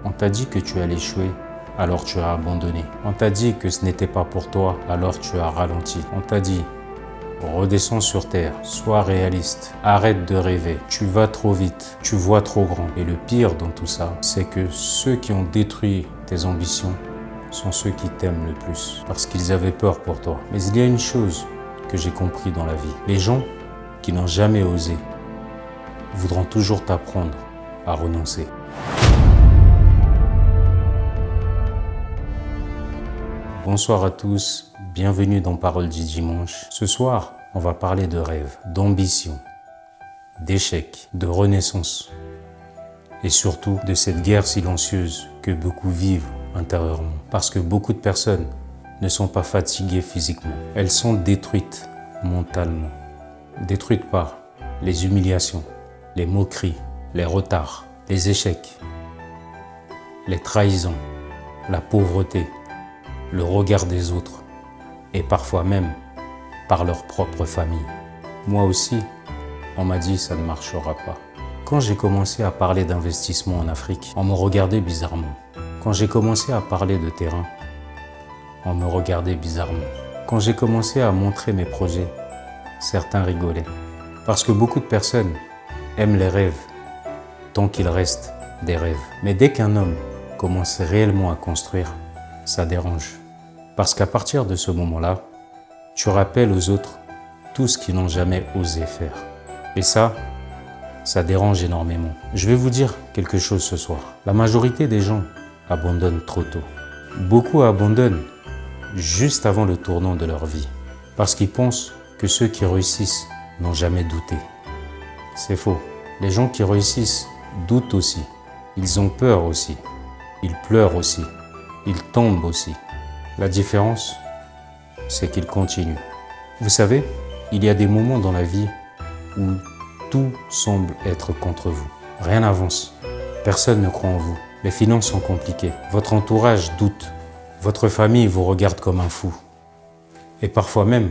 On t'a dit que tu allais échouer, alors tu as abandonné. On t'a dit que ce n'était pas pour toi, alors tu as ralenti. On t'a dit, redescends sur terre, sois réaliste, arrête de rêver, tu vas trop vite, tu vois trop grand. Et le pire dans tout ça, c'est que ceux qui ont détruit tes ambitions sont ceux qui t'aiment le plus, parce qu'ils avaient peur pour toi. Mais il y a une chose que j'ai compris dans la vie. Les gens qui n'ont jamais osé voudront toujours t'apprendre à renoncer. Bonsoir à tous, bienvenue dans Parole du Dimanche. Ce soir, on va parler de rêve, d'ambition, d'échec, de renaissance et surtout de cette guerre silencieuse que beaucoup vivent intérieurement. Parce que beaucoup de personnes ne sont pas fatiguées physiquement, elles sont détruites mentalement. Détruites par les humiliations, les moqueries, les retards, les échecs, les trahisons, la pauvreté, le regard des autres et parfois même par leur propre famille. Moi aussi, on m'a dit ça ne marchera pas. Quand j'ai commencé à parler d'investissement en Afrique, on me regardait bizarrement. Quand j'ai commencé à parler de terrain, on me regardait bizarrement. Quand j'ai commencé à montrer mes projets, certains rigolaient. Parce que beaucoup de personnes aiment les rêves tant qu'ils restent des rêves. Mais dès qu'un homme commence réellement à construire, ça dérange. Parce qu'à partir de ce moment-là, tu rappelles aux autres tout ce qu'ils n'ont jamais osé faire. Et ça dérange énormément. Je vais vous dire quelque chose ce soir. La majorité des gens abandonnent trop tôt. Beaucoup abandonnent juste avant le tournant de leur vie. Parce qu'ils pensent que ceux qui réussissent n'ont jamais douté. C'est faux. Les gens qui réussissent doutent aussi. Ils ont peur aussi. Ils pleurent aussi. Ils tombent aussi. La différence, c'est qu'ils continuent. Vous savez, il y a des moments dans la vie où tout semble être contre vous. Rien n'avance. Personne ne croit en vous. Les finances sont compliquées. Votre entourage doute. Votre famille vous regarde comme un fou. Et parfois même,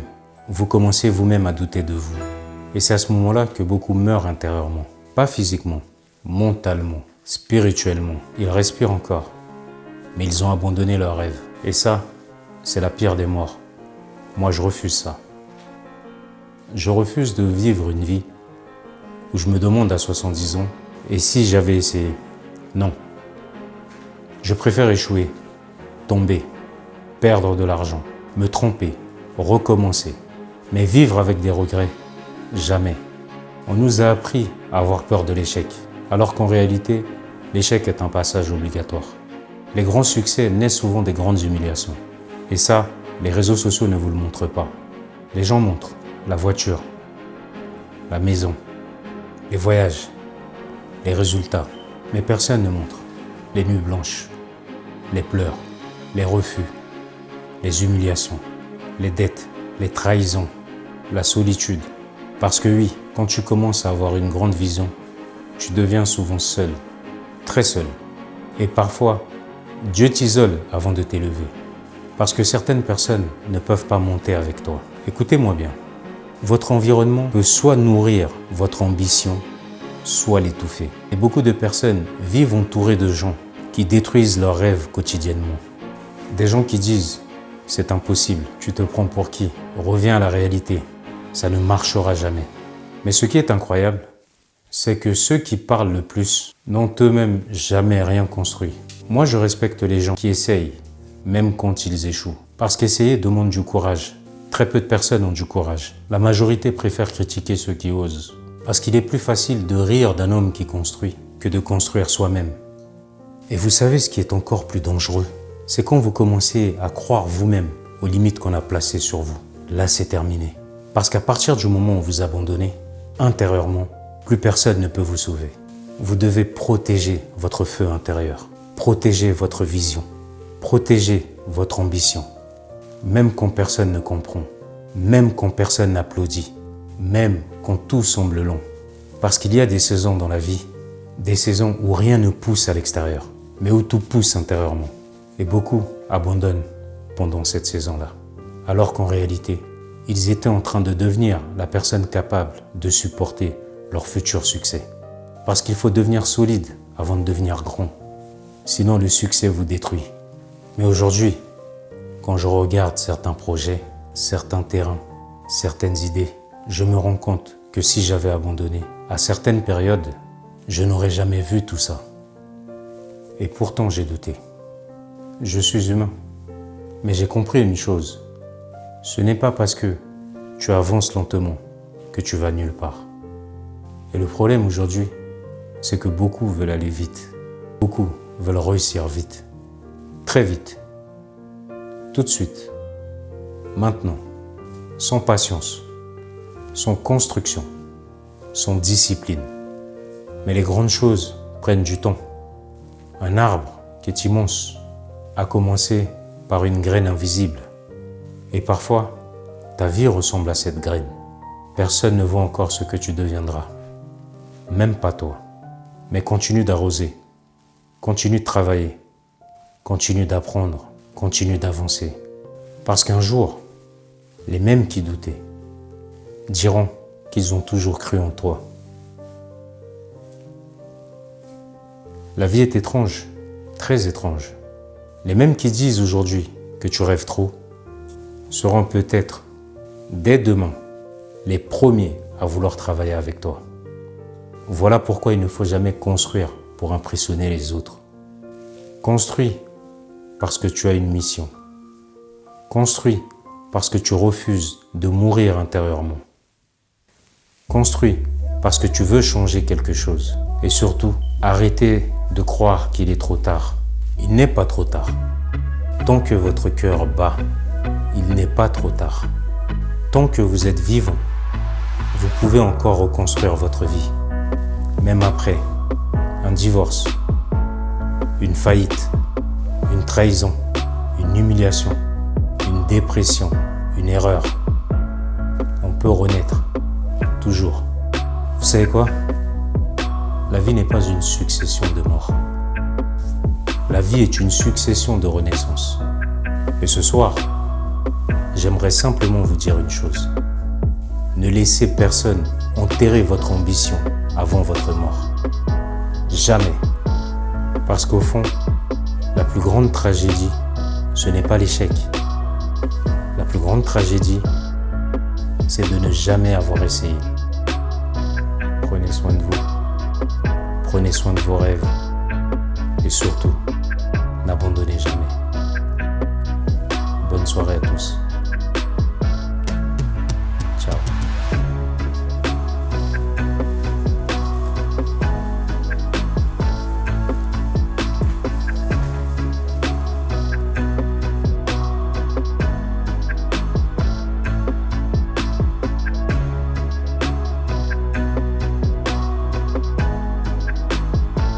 vous commencez vous-même à douter de vous. Et c'est à ce moment-là que beaucoup meurent intérieurement. Pas physiquement, mentalement, spirituellement. Ils respirent encore, mais ils ont abandonné leurs rêves. Et ça, c'est la pire des morts. Moi, je refuse ça. Je refuse de vivre une vie où je me demande à 70 ans, et si j'avais essayé? Non. Je préfère échouer, tomber, perdre de l'argent, me tromper, recommencer. Mais vivre avec des regrets, jamais. On nous a appris à avoir peur de l'échec, alors qu'en réalité, l'échec est un passage obligatoire. Les grands succès naissent souvent des grandes humiliations. Et ça, les réseaux sociaux ne vous le montrent pas. Les gens montrent la voiture, la maison, les voyages, les résultats. Mais personne ne montre les nuits blanches, les pleurs, les refus, les humiliations, les dettes, les trahisons, la solitude. Parce que oui, quand tu commences à avoir une grande vision, tu deviens souvent seul, très seul. Et parfois, Dieu t'isole avant de t'élever. Parce que certaines personnes ne peuvent pas monter avec toi. Écoutez-moi bien. Votre environnement peut soit nourrir votre ambition, soit l'étouffer. Et beaucoup de personnes vivent entourées de gens qui détruisent leurs rêves quotidiennement. Des gens qui disent « c'est impossible, tu te prends pour qui? Reviens à la réalité, ça ne marchera jamais ». Mais ce qui est incroyable, c'est que ceux qui parlent le plus n'ont eux-mêmes jamais rien construit. Moi, je respecte les gens qui essayent, même quand ils échouent. Parce qu'essayer demande du courage. Très peu de personnes ont du courage. La majorité préfère critiquer ceux qui osent. Parce qu'il est plus facile de rire d'un homme qui construit que de construire soi-même. Et vous savez ce qui est encore plus dangereux? C'est quand vous commencez à croire vous-même aux limites qu'on a placées sur vous. Là, c'est terminé. Parce qu'à partir du moment où vous abandonnez, intérieurement, plus personne ne peut vous sauver. Vous devez protéger votre feu intérieur, protéger votre vision, protéger votre ambition. Même quand personne ne comprend, même quand personne n'applaudit, même quand tout semble long. Parce qu'il y a des saisons dans la vie, des saisons où rien ne pousse à l'extérieur, mais où tout pousse intérieurement. Et beaucoup abandonnent pendant cette saison-là. Alors qu'en réalité, ils étaient en train de devenir la personne capable de supporter leur futur succès. Parce qu'il faut devenir solide avant de devenir grand. sinon le succès vous détruit. Mais aujourd'hui, quand je regarde certains projets, certains terrains, certaines idées, je me rends compte que si j'avais abandonné, à certaines périodes, je n'aurais jamais vu tout ça. Et pourtant j'ai douté. Je suis humain. Mais j'ai compris une chose. Ce n'est pas parce que tu avances lentement que tu vas nulle part. Et le problème aujourd'hui, c'est que beaucoup veulent aller vite. Beaucoup veulent réussir vite. Très vite. Tout de suite. Maintenant. Sans patience. Sans construction. Sans discipline. Mais les grandes choses prennent du temps. Un arbre qui est immense a commencé par une graine invisible. Et parfois, ta vie ressemble à cette graine. Personne ne voit encore ce que tu deviendras. Même pas toi. Mais continue d'arroser. Continue de travailler. Continue d'apprendre. Continue d'avancer. Parce qu'un jour, les mêmes qui doutaient diront qu'ils ont toujours cru en toi. La vie est étrange, très étrange. Les mêmes qui disent aujourd'hui que tu rêves trop seront peut-être, dès demain, les premiers à vouloir travailler avec toi. Voilà pourquoi il ne faut jamais construire pour impressionner les autres. Construis parce que tu as une mission. Construis parce que tu refuses de mourir intérieurement. Construis parce que tu veux changer quelque chose. Et surtout, arrêtez de croire qu'il est trop tard. Il n'est pas trop tard. Tant que votre cœur bat, il n'est pas trop tard. Tant que vous êtes vivant, vous pouvez encore reconstruire votre vie. Même après un divorce, une faillite, une trahison, une humiliation, une dépression, une erreur. On peut renaître, toujours. Vous savez quoi? La vie n'est pas une succession de morts. La vie est une succession de renaissances. Et ce soir, j'aimerais simplement vous dire une chose. Ne laissez personne enterrer votre ambition avant votre mort. Jamais. Parce qu'au fond, la plus grande tragédie, ce n'est pas l'échec. La plus grande tragédie, c'est de ne jamais avoir essayé. Prenez soin de vous. Prenez soin de vos rêves. Et surtout, n'abandonnez jamais. Bonne soirée à tous.